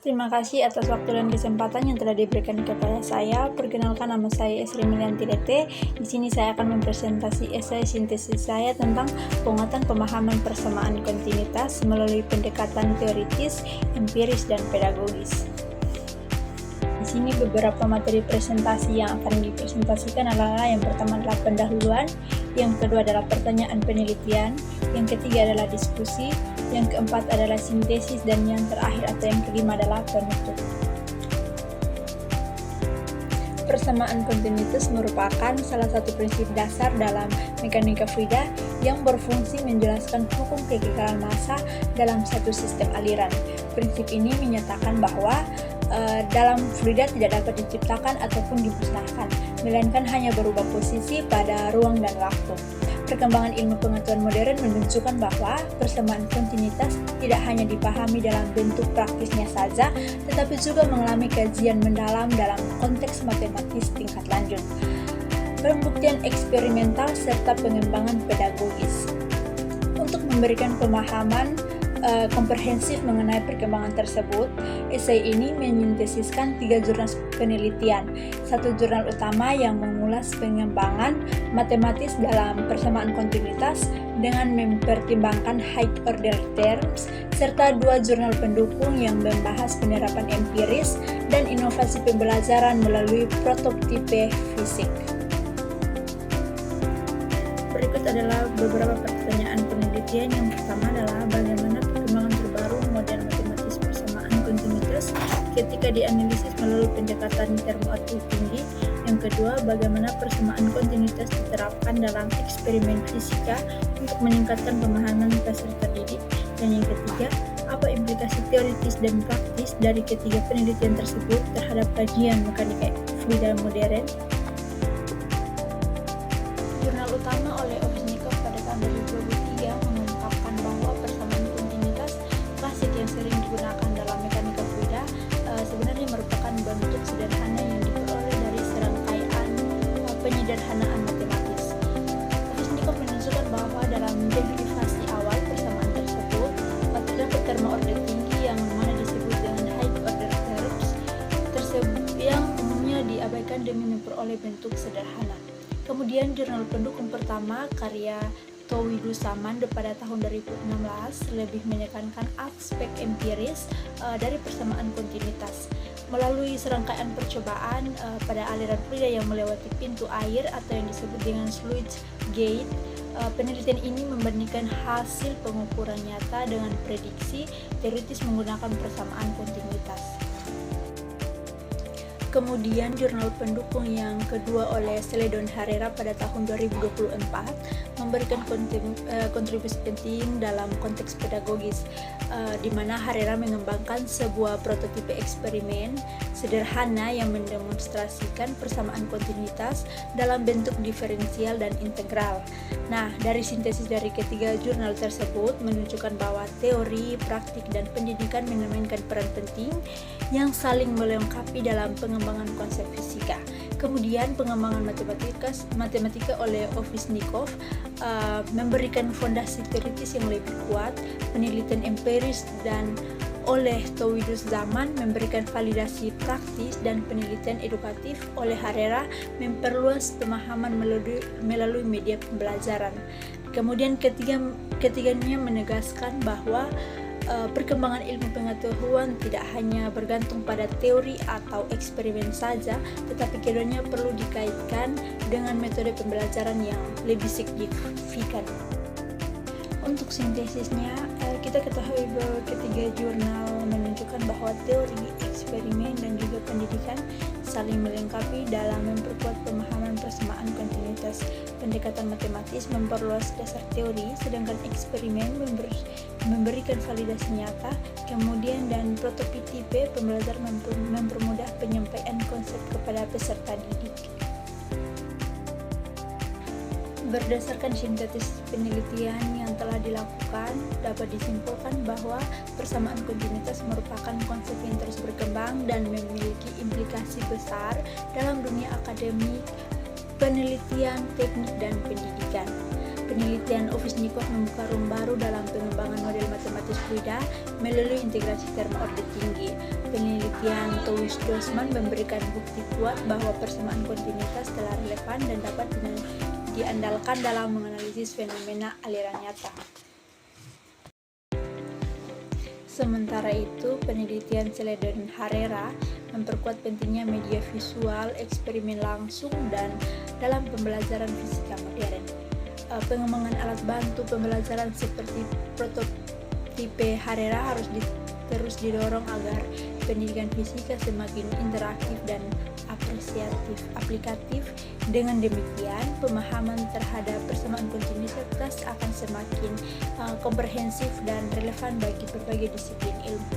Terima kasih atas waktu dan kesempatan yang telah diberikan kepada saya. Perkenalkan, nama saya Esri Milianti Lete. Di sini saya akan mempresentasi esai sintesis saya tentang penguatan pemahaman persamaan kontinuitas melalui pendekatan teoritis, empiris, dan pedagogis. Di sini beberapa materi presentasi yang akan dipresentasikan adalah yang pertama adalah pendahuluan, yang kedua adalah pertanyaan penelitian, yang ketiga adalah diskusi, yang keempat adalah sintesis, dan yang terakhir atau yang kelima adalah penutup. Persamaan kontinuitas merupakan salah satu prinsip dasar dalam mekanika fluida yang berfungsi menjelaskan hukum kekekalan massa dalam satu sistem aliran. Prinsip ini menyatakan bahwa dalam fluida tidak dapat diciptakan ataupun dimusnahkan, melainkan hanya berubah posisi pada ruang dan waktu. Perkembangan ilmu pengetahuan modern menunjukkan bahwa persamaan kontinuitas tidak hanya dipahami dalam bentuk praktisnya saja, tetapi juga mengalami kajian mendalam dalam konteks matematis tingkat lanjut, pembuktian eksperimental, serta pengembangan pedagogis. Untuk memberikan pemahaman komprehensif mengenai perkembangan tersebut, esai ini menyintesiskan 3 jurnal penelitian. Satu jurnal utama yang mengulas pengembangan matematis dalam persamaan kontinuitas dengan mempertimbangkan high order terms, serta 2 jurnal pendukung yang membahas penerapan empiris dan inovasi pembelajaran melalui prototipe fisik. Berikut adalah beberapa pertanyaan penelitian. Yang pertama adalah bagaimana perkembangan terbaru model matematis persamaan kontinuitas ketika dianalisis melalui pendekatan termoaktif tinggi. Yang kedua, bagaimana persamaan kontinuitas diterapkan dalam eksperimen fisika untuk meningkatkan pemahaman peserta didik. Dan yang ketiga, apa implikasi teoritis dan praktis dari ketiga penelitian tersebut terhadap kajian mekanika fluida modern. Jurnal utama oleh Ovsnikov pada tahun 2023 mengungkapkan bahwa persamaan kontinuitas klasik yang sering digunakan dalam mekanika fluida sebenarnya merupakan bentuk sederhana yang diperoleh dari serangkaian penyederhanaan matematis. Ovsnikov menunjukkan bahwa dalam derivasi awal persamaan tersebut terdapat terma order tinggi yang mana disebut dengan high order terms tersebut yang umumnya diabaikan demi memperoleh bentuk sederhana. Kemudian jurnal pendukung pertama karya Towidu Saman pada tahun 2016 lebih menekankan aspek empiris dari persamaan kontinuitas. Melalui serangkaian percobaan pada aliran fluida yang melewati pintu air atau yang disebut dengan sluice gate, penelitian ini membandingkan hasil pengukuran nyata dengan prediksi teoritis menggunakan persamaan kontinuitas. Kemudian jurnal pendukung yang kedua oleh Celedon Herrera pada tahun 2024 memberikan kontribusi penting dalam konteks pedagogis, di mana Herrera mengembangkan sebuah prototipe eksperimen sederhana yang mendemonstrasikan persamaan kontinuitas dalam bentuk diferensial dan integral. Nah, dari sintesis dari ketiga jurnal tersebut menunjukkan bahwa teori, praktik, dan pendidikan memainkan peran penting yang saling melengkapi dalam pengembangan konsep fisika. Kemudian pengembangan matematika oleh Ovsnikov memberikan fondasi teoritis yang lebih kuat, penelitian empiris, dan oleh Towidu Saman memberikan validasi praktis, dan penelitian edukatif oleh Herrera memperluas pemahaman melalui media pembelajaran. Kemudian ketiganya menegaskan bahwa perkembangan ilmu pengetahuan tidak hanya bergantung pada teori atau eksperimen saja, tetapi keduanya perlu dikaitkan dengan metode pembelajaran yang lebih signifikan. Untuk sintesisnya, kita ketahui bahwa ketiga jurnal menunjukkan bahwa teori, eksperimen, dan juga pendidikan saling melengkapi dalam memperkuat pemahaman persamaan kontinuitas. Pendekatan matematis memperluas dasar teori, sedangkan eksperimen memberikan validasi nyata. Kemudian dan prototipe pembelajar mempermudah penyampaian konsep kepada peserta didik. Berdasarkan sintetis penelitian yang telah dilakukan, dapat disimpulkan bahwa persamaan kontinuitas merupakan konsep yang terus berkembang dan memiliki implikasi besar dalam dunia akademik, penelitian, teknik, dan pendidikan. Penelitian Ovsnikov membuka ruang baru dalam pengembangan model matematis fluida melalui integrasi terma orde tinggi. Penelitian Touwys-Dossmann memberikan bukti kuat bahwa persamaan kontinuitas telah relevan dan dapat diandalkan dalam menganalisis fenomena aliran nyata. Sementara itu, penelitian Celedon-Harrera memperkuat pentingnya media visual, eksperimen langsung, dan dalam pembelajaran fisika modern. Pengembangan alat bantu pembelajaran seperti prototipe Harrera harus terus didorong agar pendidikan fisika semakin interaktif dan aplikatif. Dengan demikian, pemahaman terhadap persamaan kontinuitas akan semakin komprehensif dan relevan bagi berbagai disiplin ilmu.